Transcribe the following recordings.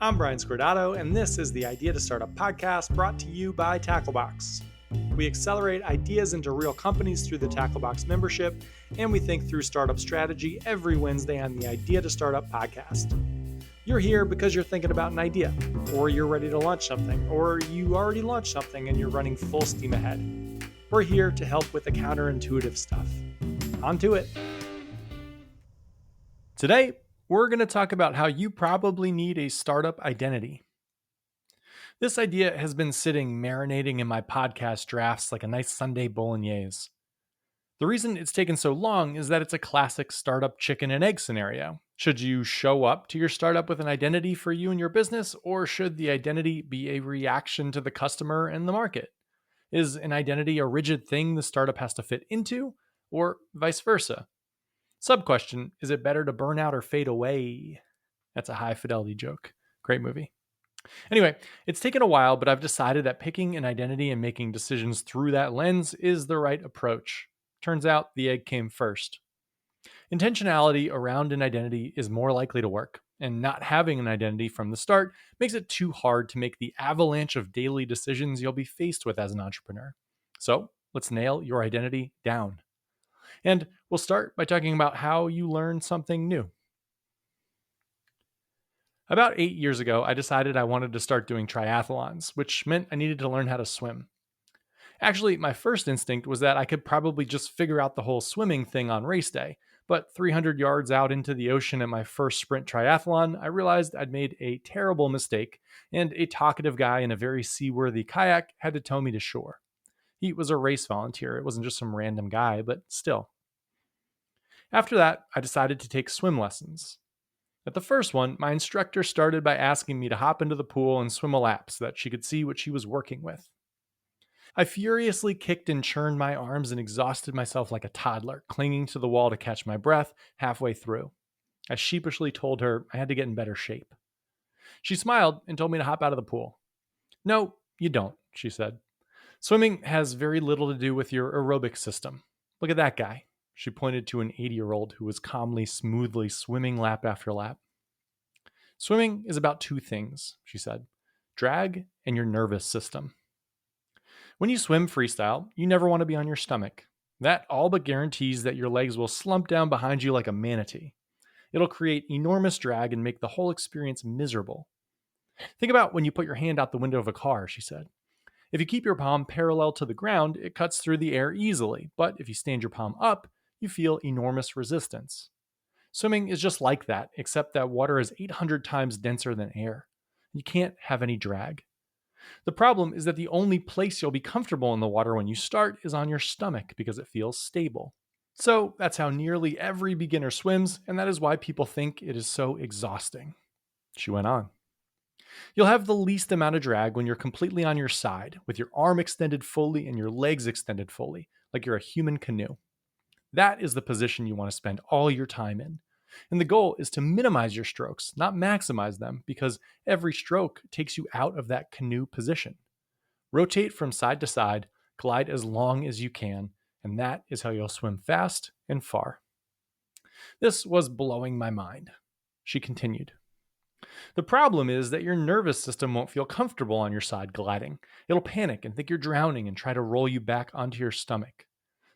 I'm Brian Scordato, and this is the Idea to Startup podcast brought to you by Tacklebox. We accelerate ideas into real companies through the Tacklebox membership, and we think through startup strategy every Wednesday on the Idea to Startup podcast. You're here because you're thinking about an idea, or you're ready to launch something, or you already launched something and you're running full steam ahead. We're here to help with the counterintuitive stuff. On to it. Today, we're going to talk about how you probably need a startup identity. This idea has been sitting marinating in my podcast drafts like a nice Sunday bolognese. The reason it's taken so long is that it's a classic startup chicken and egg scenario. Should you show up to your startup with an identity for you and your business, or should the identity be a reaction to the customer and the market? Is an identity a rigid thing the startup has to fit into, or vice versa? Sub-question, is it better to burn out or fade away? That's a high fidelity joke. Great movie. Anyway, it's taken a while, but I've decided that picking an identity and making decisions through that lens is the right approach. Turns out the egg came first. Intentionality around an identity is more likely to work, and not having an identity from the start makes it too hard to make the avalanche of daily decisions you'll be faced with as an entrepreneur. So let's nail your identity down. And we'll start by talking about how you learn something new. About 8 years ago, I decided I wanted to start doing triathlons, which meant I needed to learn how to swim. Actually, my first instinct was that I could probably just figure out the whole swimming thing on race day, but 300 yards out into the ocean at my first sprint triathlon, I realized I'd made a terrible mistake, and a talkative guy in a very seaworthy kayak had to tow me to shore. He was a race volunteer, it wasn't just some random guy, but still. After that, I decided to take swim lessons. At the first one, my instructor started by asking me to hop into the pool and swim a lap so that she could see what she was working with. I furiously kicked and churned my arms and exhausted myself like a toddler, clinging to the wall to catch my breath halfway through. I sheepishly told her I had to get in better shape. She smiled and told me to hop out of the pool. "No, you don't," she said. "Swimming has very little to do with your aerobic system. Look at that guy." She pointed to an 80-year-old who was calmly, smoothly swimming lap after lap. "Swimming is about two things," she said. "Drag and your nervous system. When you swim freestyle, you never want to be on your stomach. That all but guarantees that your legs will slump down behind you like a manatee. It'll create enormous drag and make the whole experience miserable. Think about when you put your hand out the window of a car," she said. "If you keep your palm parallel to the ground, it cuts through the air easily, but if you stand your palm up, you feel enormous resistance. Swimming is just like that, except that water is 800 times denser than air. You can't have any drag. The problem is that the only place you'll be comfortable in the water when you start is on your stomach because it feels stable. So that's how nearly every beginner swims, and that is why people think it is so exhausting." She went on. "You'll have the least amount of drag when you're completely on your side, with your arm extended fully and your legs extended fully, like you're a human canoe. That is the position you want to spend all your time in. And the goal is to minimize your strokes, not maximize them, because every stroke takes you out of that canoe position. Rotate from side to side, glide as long as you can, and that is how you'll swim fast and far." This was blowing my mind. She continued. "The problem is that your nervous system won't feel comfortable on your side gliding. It'll panic and think you're drowning and try to roll you back onto your stomach.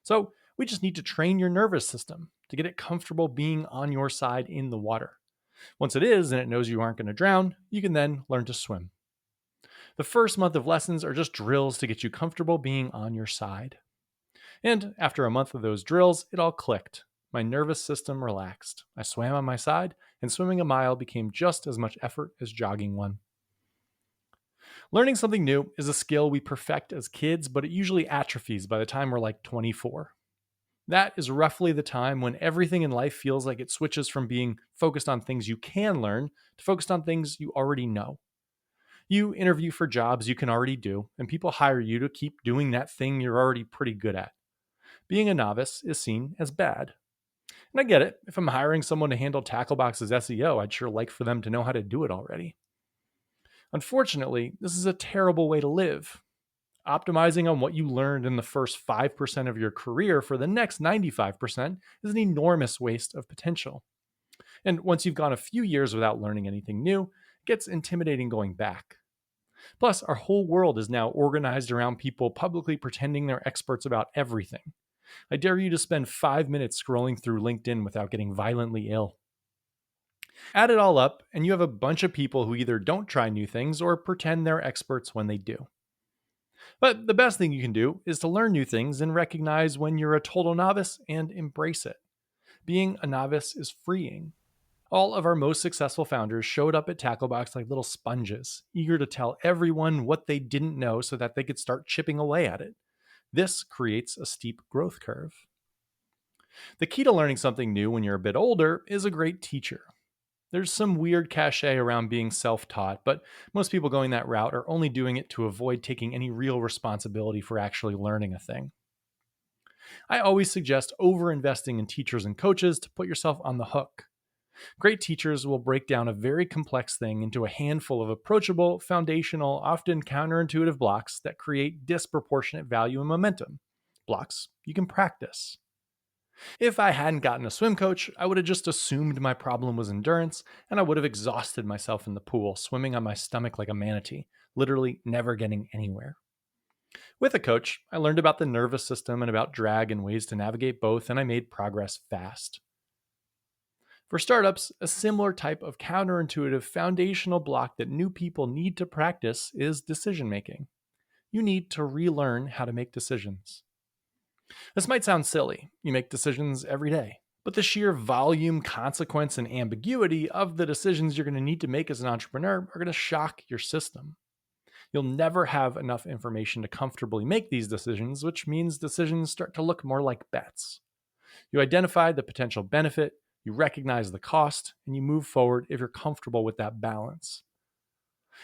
So we just need to train your nervous system to get it comfortable being on your side in the water. Once it is and it knows you aren't going to drown, you can then learn to swim. The first month of lessons are just drills to get you comfortable being on your side." And after a month of those drills, it all clicked. My nervous system relaxed. I swam on my side, and swimming a mile became just as much effort as jogging one. Learning something new is a skill we perfect as kids, but it usually atrophies by the time we're like 24. That is roughly the time when everything in life feels like it switches from being focused on things you can learn to focused on things you already know. You interview for jobs you can already do, and people hire you to keep doing that thing you're already pretty good at. Being a novice is seen as bad. And I get it. If I'm hiring someone to handle Tacklebox's SEO, I'd sure like for them to know how to do it already. Unfortunately, this is a terrible way to live. Optimizing on what you learned in the first 5% of your career for the next 95% is an enormous waste of potential. And once you've gone a few years without learning anything new, It gets intimidating going back. Plus, our whole world is now organized around people publicly pretending they're experts about everything. I dare you to spend 5 minutes scrolling through LinkedIn without getting violently ill. Add it all up, and you have a bunch of people who either don't try new things or pretend they're experts when they do. But the best thing you can do is to learn new things and recognize when you're a total novice and embrace it. Being a novice is freeing. All of our most successful founders showed up at Tacklebox like little sponges, eager to tell everyone what they didn't know so that they could start chipping away at it. This creates a steep growth curve. The key to learning something new when you're a bit older is a great teacher. There's some weird cachet around being self taught, but most people going that route are only doing it to avoid taking any real responsibility for actually learning a thing. I always suggest over investing in teachers and coaches to put yourself on the hook. Great teachers will break down a very complex thing into a handful of approachable, foundational, often counterintuitive blocks that create disproportionate value and momentum. Blocks you can practice. If I hadn't gotten a swim coach, I would have just assumed my problem was endurance, and I would have exhausted myself in the pool, swimming on my stomach like a manatee, literally never getting anywhere. With a coach, I learned about the nervous system and about drag and ways to navigate both, and I made progress fast. For startups, a similar type of counterintuitive foundational block that new people need to practice is decision making. You need to relearn how to make decisions. This might sound silly. You make decisions every day. But the sheer volume, consequence, and ambiguity of the decisions you're going to need to make as an entrepreneur are going to shock your system. You'll never have enough information to comfortably make these decisions, which means decisions start to look more like bets. You identify the potential benefit, you recognize the cost, and you move forward if you're comfortable with that balance.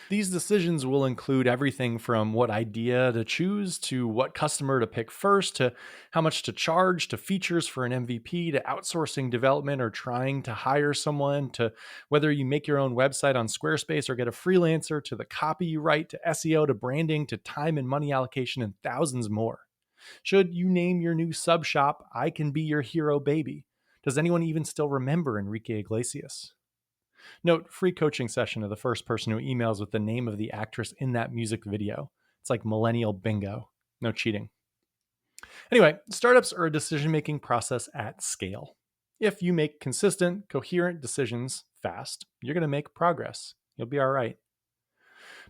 These decisions will include everything from what idea to choose, to what customer to pick first, to how much to charge, to features for an MVP, to outsourcing development or trying to hire someone, to whether you make your own website on Squarespace or get a freelancer, to the copy you write, to SEO, to branding, to time and money allocation, and thousands more. Should you name your new sub shop I Can Be Your Hero Baby? Does anyone even still remember Enrique Iglesias? Note, free coaching session of the first person who emails with the name of the actress in that music video. It's like millennial bingo. No cheating. Anyway, startups are a decision-making process at scale. If you make consistent, coherent decisions fast, you're going to make progress. You'll be all right.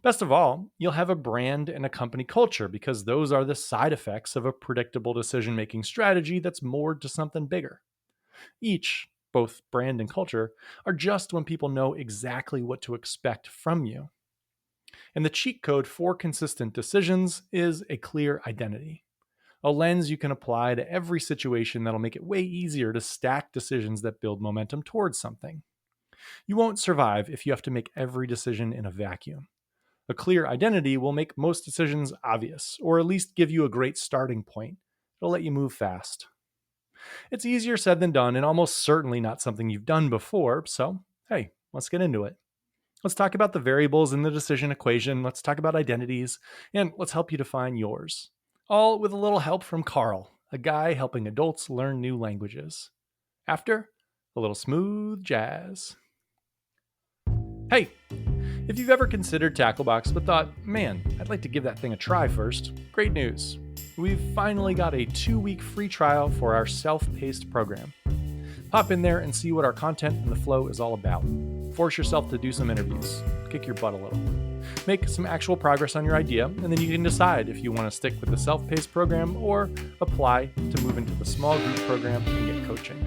Best of all, you'll have a brand and a company culture because those are the side effects of a predictable decision-making strategy that's moored to something bigger. Each, both brand and culture, are just when people know exactly what to expect from you. And the cheat code for consistent decisions is a clear identity, a lens you can apply to every situation that'll make it way easier to stack decisions that build momentum towards something. You won't survive if you have to make every decision in a vacuum. A clear identity will make most decisions obvious, or at least give you a great starting point. It'll let you move fast. It's easier said than done, and almost certainly not something you've done before, so hey, let's get into it. Let's talk about the variables in the decision equation, let's talk about identities, and let's help you define yours. All with a little help from Carl, a guy helping adults learn new languages. After a little smooth jazz. Hey, if you've ever considered Tacklebox but thought, man, I'd like to give that thing a try first, great news. We've finally got a 2-week free trial for our self-paced program. Pop in there and see what our content and the flow is all about. Force yourself to do some interviews. Kick your butt a little. Make some actual progress on your idea, and then you can decide if you want to stick with the self-paced program or apply to move into the small group program and get coaching.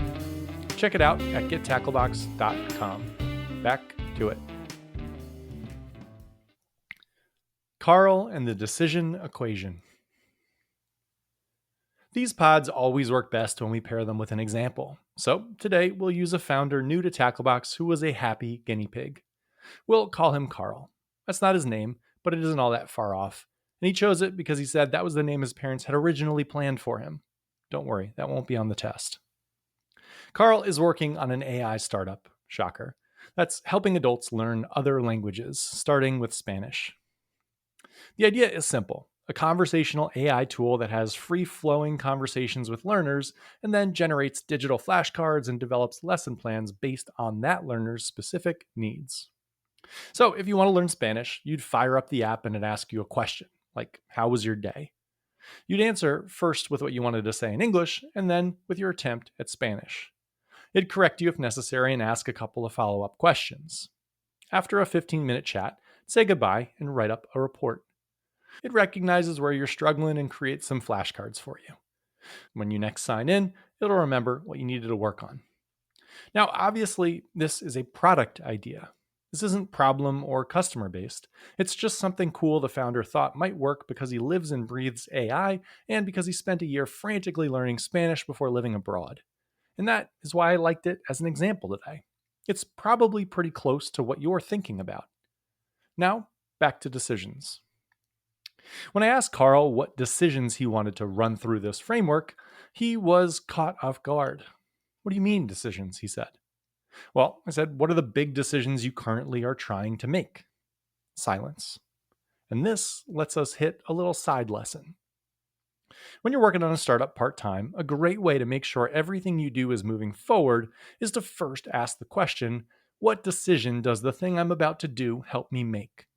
Check it out at gettacklebox.com. Back to it. Carl and the decision equation. These pods always work best when we pair them with an example. So today we'll use a founder new to Tacklebox who was a happy guinea pig. We'll call him Carl. That's not his name, but it isn't all that far off. And he chose it because he said that was the name his parents had originally planned for him. Don't worry, that won't be on the test. Carl is working on an AI startup, shocker, that's helping adults learn other languages, starting with Spanish. The idea is simple. A conversational AI tool that has free-flowing conversations with learners and then generates digital flashcards and develops lesson plans based on that learner's specific needs. So, if you want to learn Spanish, you'd fire up the app and it'd ask you a question, like, "How was your day?" You'd answer first with what you wanted to say in English, and then with your attempt at Spanish. It'd correct you if necessary and ask a couple of follow up questions. After a 15-minute chat, say goodbye and write up a report. It recognizes where you're struggling and creates some flashcards for you. When you next sign in, it'll remember what you needed to work on. Now, obviously, this is a product idea. This isn't problem or customer based. It's just something cool the founder thought might work because he lives and breathes AI and because he spent a year frantically learning Spanish before living abroad. And that is why I liked it as an example today. It's probably pretty close to what you're thinking about. Now, back to decisions. When I asked Carl what decisions he wanted to run through this framework, he was caught off guard. "What do you mean, decisions?" he said. "Well," I said, "what are the big decisions you currently are trying to make?" Silence. And this lets us hit a little side lesson. When you're working on a startup part time, a great way to make sure everything you do is moving forward is to first ask the question, what decision does the thing I'm about to do help me make?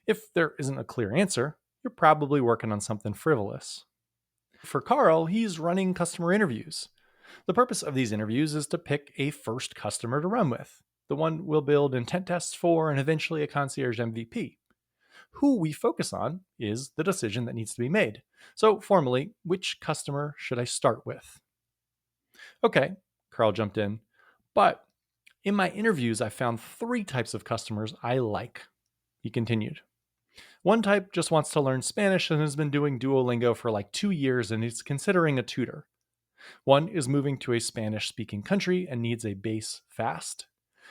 If there isn't a clear answer, you're probably working on something frivolous. For Carl, he's running customer interviews. The purpose of these interviews is to pick a first customer to run with, the one we'll build intent tests for and eventually a concierge MVP. Who we focus on is the decision that needs to be made. So, formally, which customer should I start with? Okay, Carl jumped in. But in my interviews, I found three types of customers I like. He continued. One type just wants to learn Spanish and has been doing Duolingo for like 2 years and is considering a tutor. One is moving to a Spanish speaking country and needs a base fast.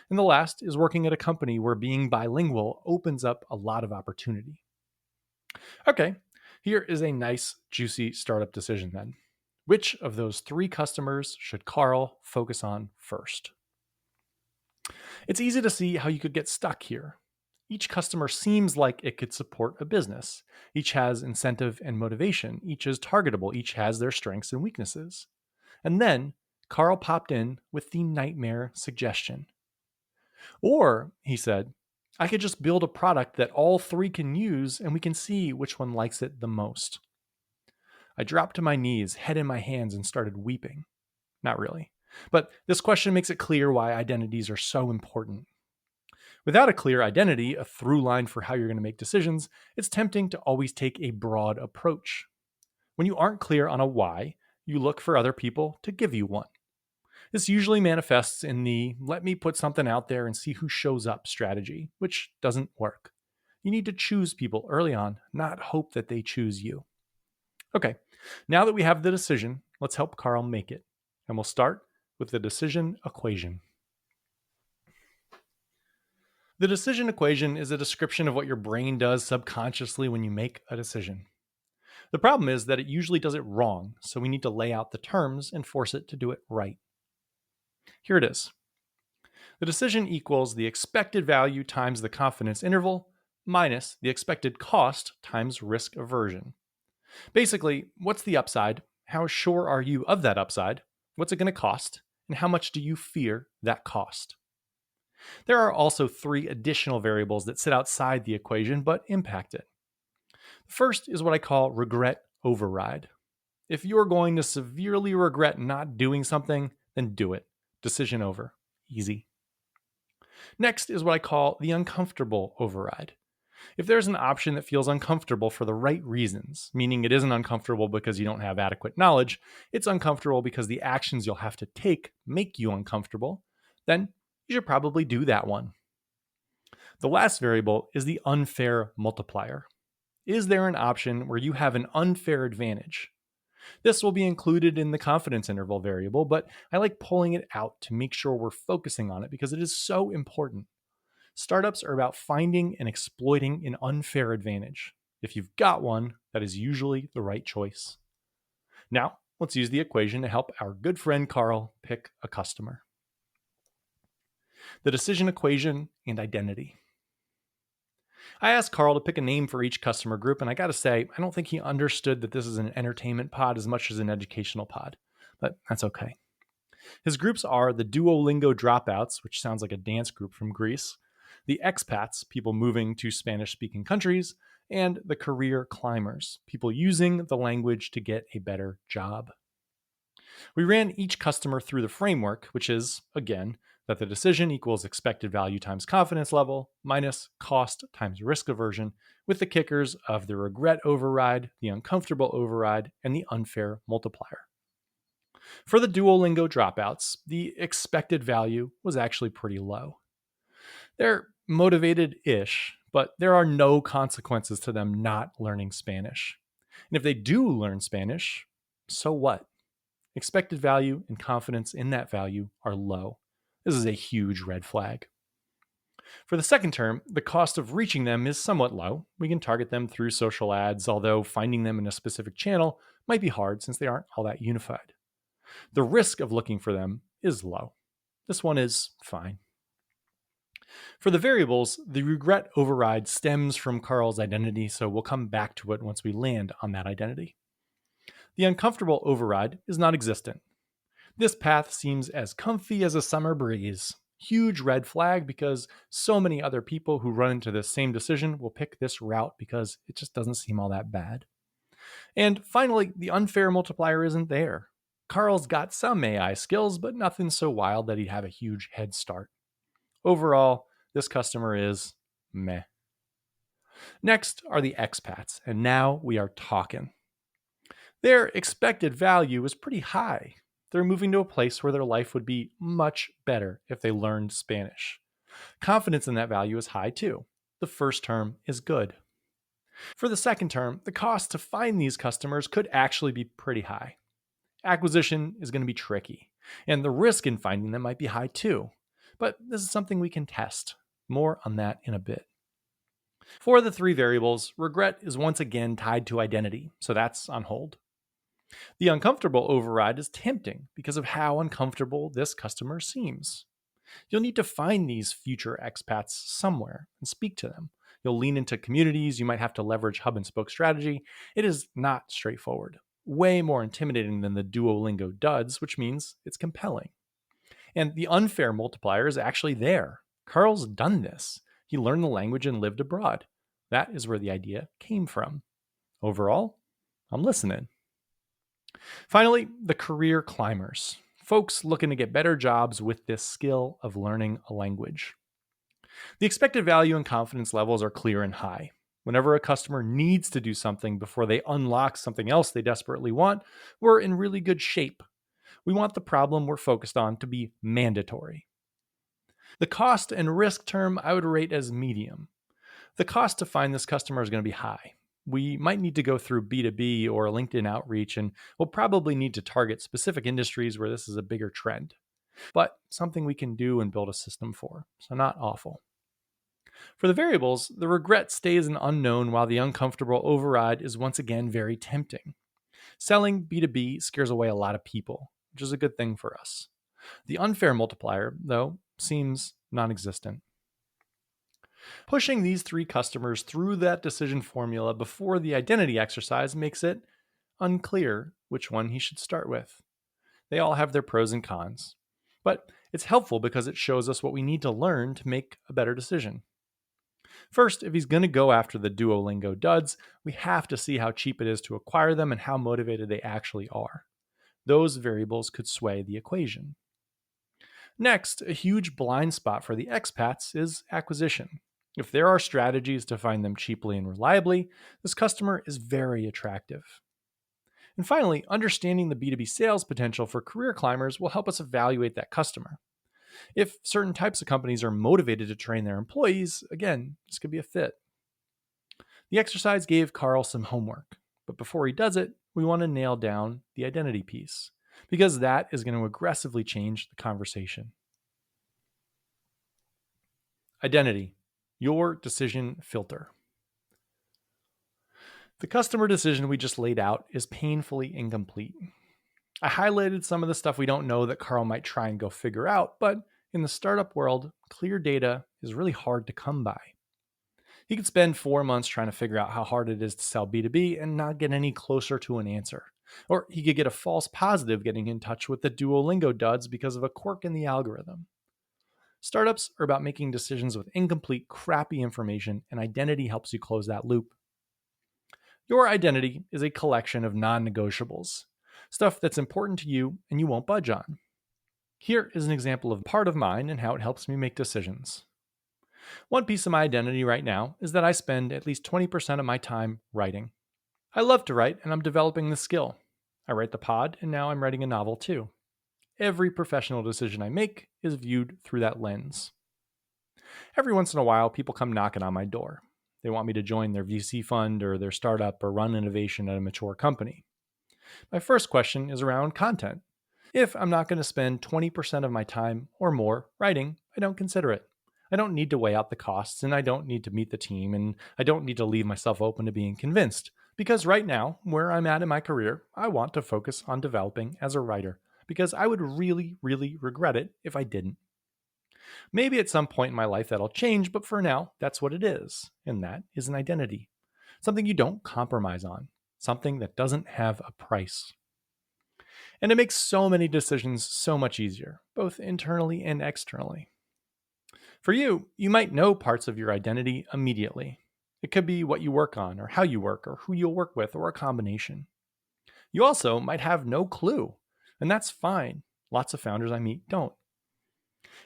And the last is working at a company where being bilingual opens up a lot of opportunity. Okay, here is a nice, juicy startup decision then. Which of those three customers should Carl focus on first? It's easy to see how you could get stuck here. Each customer seems like it could support a business. Each has incentive and motivation. Each is targetable. Each has their strengths and weaknesses. And then Carl popped in with the nightmare suggestion. Or, he said, I could just build a product that all three can use and we can see which one likes it the most. I dropped to my knees, head in my hands, and started weeping. Not really. But this question makes it clear why identities are so important. Without a clear identity, a through line for how you're going to make decisions, it's tempting to always take a broad approach. When you aren't clear on a why, you look for other people to give you one. This usually manifests in the let me put something out there and see who shows up strategy, which doesn't work. You need to choose people early on, not hope that they choose you. Okay, now that we have the decision, let's help Carl make it. And we'll start with the decision equation. The decision equation is a description of what your brain does subconsciously when you make a decision. The problem is that it usually does it wrong, so we need to lay out the terms and force it to do it right. Here it is. The decision equals the expected value times the confidence interval minus the expected cost times risk aversion. Basically, what's the upside? How sure are you of that upside? What's it going to cost? And how much do you fear that cost? There are also three additional variables that sit outside the equation but impact it. The first is what I call regret override. If you're going to severely regret not doing something, then do it. Decision over. Easy. Next is what I call the uncomfortable override. If there's an option that feels uncomfortable for the right reasons, meaning it isn't uncomfortable because you don't have adequate knowledge, it's uncomfortable because the actions you'll have to take make you uncomfortable, then you should probably do that one. The last variable is the unfair multiplier. Is there an option where you have an unfair advantage? This will be included in the confidence interval variable, but I like pulling it out to make sure we're focusing on it because it is so important. Startups are about finding and exploiting an unfair advantage. If you've got one, that is usually the right choice. Now, let's use the equation to help our good friend Carl pick a customer. The decision equation and identity. I asked Carl to pick a name for each customer group, and I gotta say, I don't think he understood that this is an entertainment pod as much as an educational pod, but that's okay. His groups are the Duolingo dropouts, which sounds like a dance group from Greece, the expats, people moving to Spanish speaking countries, and the career climbers, people using the language to get a better job. We ran each customer through the framework, which is, again, that the decision equals expected value times confidence level minus cost times risk aversion, with the kickers of the regret override, the uncomfortable override, and the unfair multiplier. For the Duolingo dropouts, the expected value was actually pretty low. They're motivated ish, but there are no consequences to them not learning Spanish. And if they do learn Spanish, so what? Expected value and confidence in that value are low. This is a huge red flag. For the second term, the cost of reaching them is somewhat low. We can target them through social ads, although finding them in a specific channel might be hard since they aren't all that unified. The risk of looking for them is low. This one is fine. For the variables, the regret override stems from Carl's identity, so we'll come back to it once we land on that identity. The uncomfortable override is non-existent. This path seems as comfy as a summer breeze. Huge red flag because so many other people who run into this same decision will pick this route because it just doesn't seem all that bad. And finally, the unfair multiplier isn't there. Carl's got some AI skills, but nothing so wild that he'd have a huge head start. Overall, this customer is meh. Next are the expats, and now we are talking. Their expected value is pretty high. They're moving to a place where their life would be much better if they learned Spanish. Confidence in that value is high too. The first term is good. For the second term, the cost to find these customers could actually be pretty high. Acquisition is going to be tricky, and the risk in finding them might be high too. But this is something we can test. More on that in a bit. For the three variables, regret is once again tied to identity, so that's on hold. The uncomfortable override is tempting because of how uncomfortable this customer seems. You'll need to find these future expats somewhere and speak to them. You'll lean into communities, you might have to leverage hub and spoke strategy. It is not straightforward. Way more intimidating than the Duolingo duds, which means it's compelling. And the unfair multiplier is actually there. Carl's done this. He learned the language and lived abroad. That is where the idea came from. Overall, I'm listening. Finally, the career climbers. Folks looking to get better jobs with this skill of learning a language. The expected value and confidence levels are clear and high. Whenever a customer needs to do something before they unlock something else they desperately want, we're in really good shape. We want the problem we're focused on to be mandatory. The cost and risk term I would rate as medium. The cost to find this customer is going to be high. We might need to go through B2B or LinkedIn outreach, and we'll probably need to target specific industries where this is a bigger trend. But something we can do and build a system for, so not awful. For the variables, the regret stays an unknown while the uncomfortable override is once again very tempting. Selling B2B scares away a lot of people, which is a good thing for us. The unfair multiplier, though, seems non-existent. Pushing these three customers through that decision formula before the identity exercise makes it unclear which one he should start with. They all have their pros and cons, but it's helpful because it shows us what we need to learn to make a better decision. First, if he's going to go after the Duolingo duds, we have to see how cheap it is to acquire them and how motivated they actually are. Those variables could sway the equation. Next, a huge blind spot for the expats is acquisition. If there are strategies to find them cheaply and reliably, this customer is very attractive. And finally, understanding the B2B sales potential for career climbers will help us evaluate that customer. If certain types of companies are motivated to train their employees, again, this could be a fit. The exercise gave Carl some homework, but before he does it, we want to nail down the identity piece, because that is going to aggressively change the conversation. Identity. Your decision filter. The customer decision we just laid out is painfully incomplete. I highlighted some of the stuff we don't know that Carl might try and go figure out, but in the startup world, clear data is really hard to come by. He could spend 4 months trying to figure out how hard it is to sell B2B and not get any closer to an answer. Or he could get a false positive getting in touch with the Duolingo duds because of a quirk in the algorithm. Startups are about making decisions with incomplete, crappy information, and identity helps you close that loop. Your identity is a collection of non negotiables, stuff that's important to you and you won't budge on. Here is an example of part of mine and how it helps me make decisions. One piece of my identity right now is that I spend at least 20% of my time writing. I love to write and I'm developing the skill. I write the pod and now I'm writing a novel too. Every professional decision I make is viewed through that lens. Every once in a while, people come knocking on my door. They want me to join their VC fund or their startup or run innovation at a mature company. My first question is around content. If I'm not going to spend 20% of my time or more writing, I don't consider it. I don't need to weigh out the costs, and I don't need to meet the team, and I don't need to leave myself open to being convinced. Because right now, where I'm at in my career, I want to focus on developing as a writer, because I would really, really regret it if I didn't. Maybe at some point in my life that'll change, but for now, that's what it is. And that is an identity. Something you don't compromise on, something that doesn't have a price. And it makes so many decisions so much easier, both internally and externally. For you, you might know parts of your identity immediately. It could be what you work on, or how you work, or who you'll work with, or a combination. You also might have no clue, and that's fine. Lots of founders I meet don't.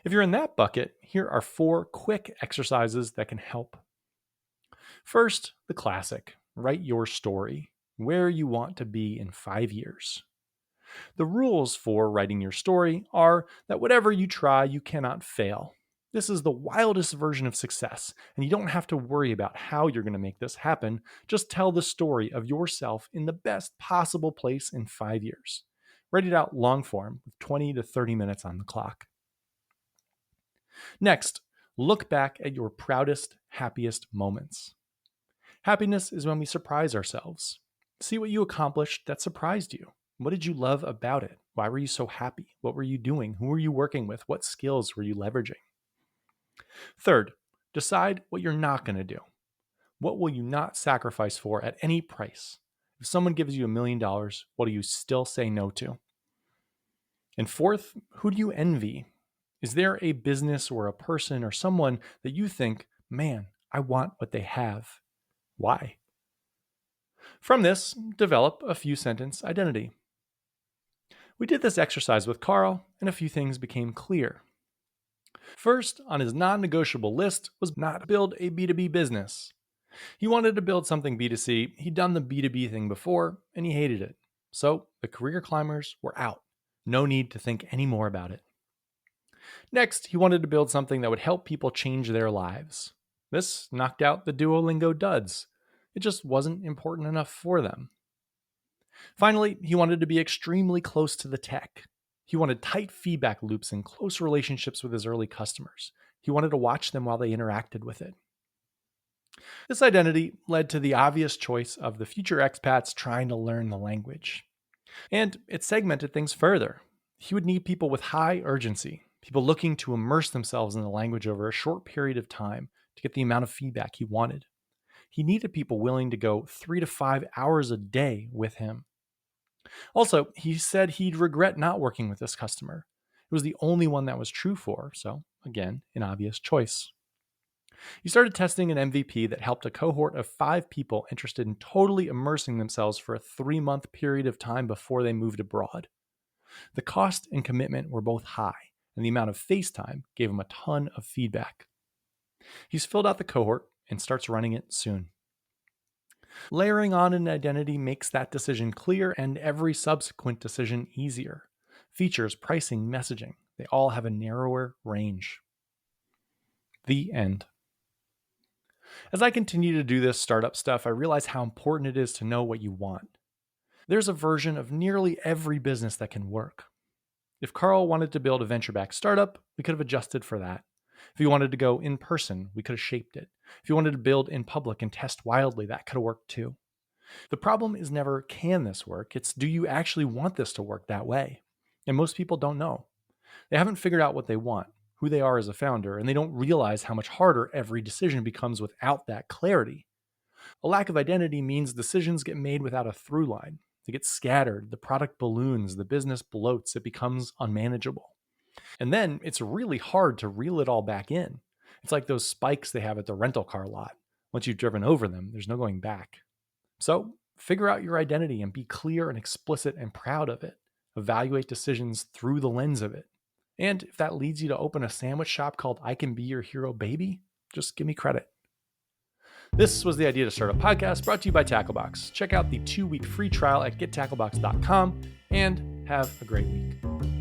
If you're in that bucket, here are 4 quick exercises that can help. First, the classic: write your story, where you want to be in 5 years. The rules for writing your story are that whatever you try, you cannot fail. This is the wildest version of success, and you don't have to worry about how you're going to make this happen. Just tell the story of yourself in the best possible place in 5 years. Write it out long form with 20 to 30 minutes on the clock. Next, look back at your proudest, happiest moments. Happiness is when we surprise ourselves. See what you accomplished that surprised you. What did you love about it? Why were you so happy? What were you doing? Who were you working with? What skills were you leveraging? Third, decide what you're not going to do. What will you not sacrifice for at any price? If someone gives you $1 million, what do you still say no to? And fourth, who do you envy? Is there a business or a person or someone that you think, man, I want what they have? Why? From this, develop a few sentence identity. We did this exercise with Carl, and a few things became clear. First, on his non-negotiable list was not build a B2B business. He wanted to build something B2C. He'd done the B2B thing before, and he hated it. So the career climbers were out. No need to think any more about it. Next, he wanted to build something that would help people change their lives. This knocked out the Duolingo duds. It just wasn't important enough for them. Finally, he wanted to be extremely close to the tech. He wanted tight feedback loops and close relationships with his early customers. He wanted to watch them while they interacted with it. This identity led to the obvious choice of the future expats trying to learn the language. And it segmented things further. He would need people with high urgency, people looking to immerse themselves in the language over a short period of time to get the amount of feedback he wanted. He needed people willing to go 3 to 5 hours a day with him. Also, he said he'd regret not working with this customer. It was the only one that was true for, so again, an obvious choice. He started testing an MVP that helped a cohort of 5 people interested in totally immersing themselves for a 3-month period of time before they moved abroad. The cost and commitment were both high, and the amount of face time gave him a ton of feedback. He's filled out the cohort and starts running it soon. Layering on an identity makes that decision clear and every subsequent decision easier. Features, pricing, messaging, they all have a narrower range. The end. As I continue to do this startup stuff, I realize how important it is to know what you want. There's a version of nearly every business that can work. If Carl wanted to build a venture-backed startup, we could have adjusted for that. If he wanted to go in person, we could have shaped it. If he wanted to build in public and test wildly, that could have worked too. The problem is never, can this work? It's, do you actually want this to work that way? And most people don't know. They haven't figured out what they want, who they are as a founder, and they don't realize how much harder every decision becomes without that clarity. A lack of identity means decisions get made without a through line. They get scattered, the product balloons, the business bloats, it becomes unmanageable. And then it's really hard to reel it all back in. It's like those spikes they have at the rental car lot. Once you've driven over them, there's no going back. So figure out your identity and be clear and explicit and proud of it. Evaluate decisions through the lens of it. And if that leads you to open a sandwich shop called I Can Be Your Hero Baby, just give me credit. This was the Idea to Start a Podcast brought to you by Tacklebox. Check out the 2-week free trial at gettacklebox.com and have a great week.